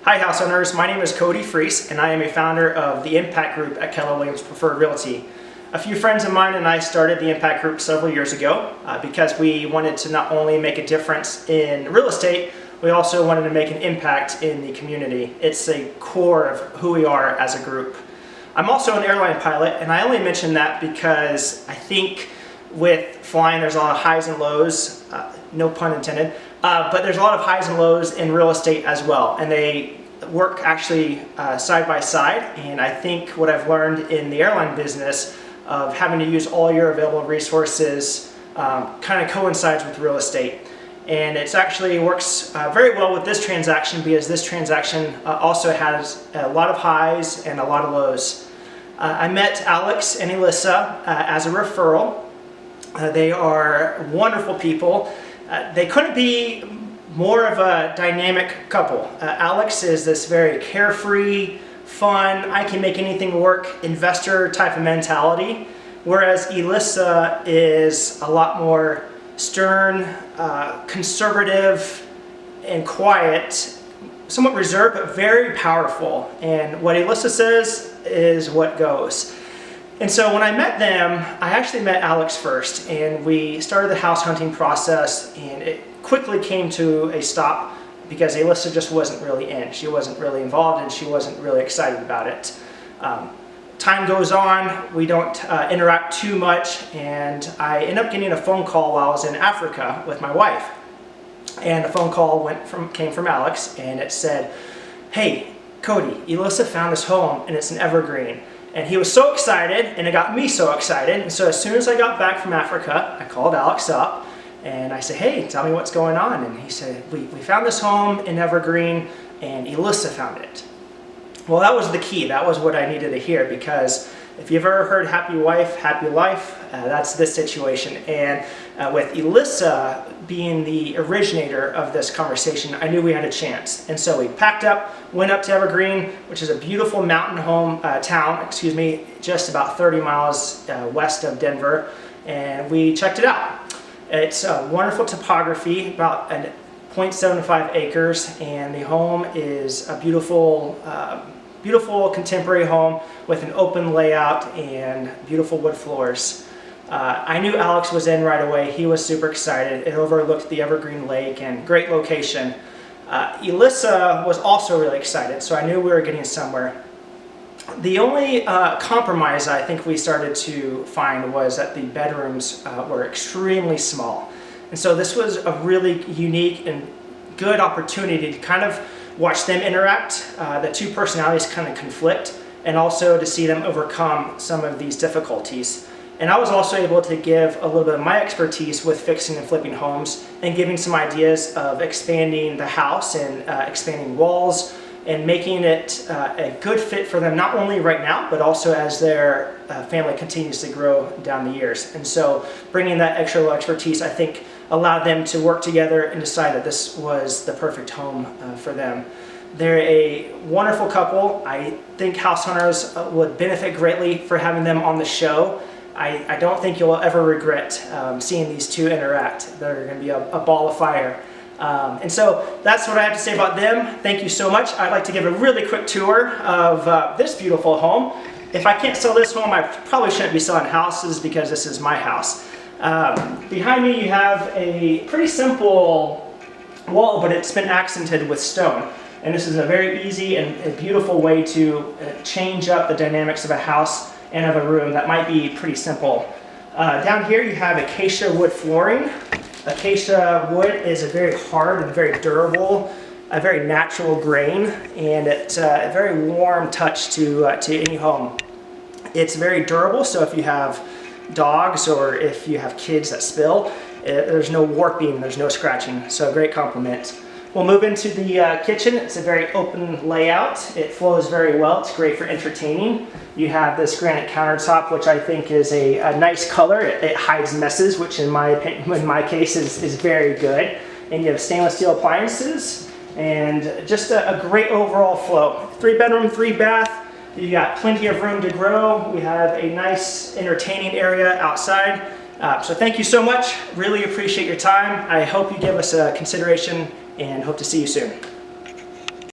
Hi house owners, my name is Cody Freese and I am a founder of the Impact Group at Keller Williams Preferred Realty. A few friends of mine and I started the Impact Group several years ago because we wanted to not only make a difference in real estate, we also wanted to make an impact in the community. It's a core of who we are as a group. I'm also an airline pilot, and I only mention that because I think with flying there's a lot of highs and lows, no pun intended, but there's a lot of highs and lows in real estate as well, and they work actually side by side. And I think what I've learned in the airline business of having to use all your available resources kind of coincides with real estate. And it actually works very well with this transaction because this transaction also has a lot of highs and a lot of lows. I met Alex and Elissa as a referral. They are wonderful people. They couldn't be more of a dynamic couple. Alex is this very carefree, fun, I can make anything work, investor type of mentality, whereas Elissa is a lot more stern, conservative, and quiet, somewhat reserved, but very powerful. And what Elissa says is what goes. And so when I met them, I actually met Alex first, and we started the house hunting process, and it quickly came to a stop because Elissa just wasn't really in. She wasn't really involved, and she wasn't really excited about it. Time goes on, we don't interact too much, and I end up getting a phone call while I was in Africa with my wife. And the phone call came from Alex, and it said, "Hey, Cody, Elissa found this home, and it's an evergreen." And he was so excited, and it got me so excited. And so as soon as I got back from Africa, I called Alex up, and I said, "Hey, tell me what's going on." And he said, we found this home in Evergreen, and Elissa found it. Well, that was the key. That was what I needed to hear, because if you've ever heard happy wife, happy life, that's this situation. And with Elissa being the originator of this conversation, I knew we had a chance. And so we packed up, went up to Evergreen, which is a beautiful mountain town, just about 30 miles west of Denver, and we checked it out. It's a wonderful topography, about 0.75 acres, and the home is a beautiful, beautiful contemporary home with an open layout and beautiful wood floors. I knew Alex was in right away. He was super excited. It overlooked the Evergreen Lake and great location. Elissa was also really excited, so I knew we were getting somewhere. The only compromise I think we started to find was that the bedrooms were extremely small. And so this was a really unique and good opportunity to kind of watch them interact. The two personalities kind of conflict, and also to see them overcome some of these difficulties. And I was also able to give a little bit of my expertise with fixing and flipping homes and giving some ideas of expanding the house and expanding walls and making it a good fit for them, not only right now, but also as their family continues to grow down the years. And so bringing that extra little expertise, I think, allowed them to work together and decide that this was the perfect home for them. They're a wonderful couple. I think house hunters would benefit greatly for having them on the show. I don't think you'll ever regret seeing these two interact. They're going to be a ball of fire. And so that's what I have to say about them. Thank you so much. I'd like to give a really quick tour of this beautiful home. If I can't sell this home, I probably shouldn't be selling houses because this is my house. Behind me you have a pretty simple wall, but it's been accented with stone. And this is a very easy and a beautiful way to change up the dynamics of a house and of a room that might be pretty simple. Down here you have acacia wood flooring. Acacia wood is a very hard and very durable, a very natural grain, and it's a very warm touch to any home. It's very durable, so if you have dogs or if you have kids that spill, there's no warping, there's no scratching, so a great compliment. We'll move into the kitchen. It's a very open layout. It flows very well. It's great for entertaining. You have this granite countertop, which I think is a nice color. It hides messes, which in my case is very good. And you have stainless steel appliances and just a great overall flow. 3-bedroom, 3-bath. You got plenty of room to grow. We have a nice entertaining area outside. So thank you so much. Really appreciate your time. I hope you give us a consideration and hope to see you soon.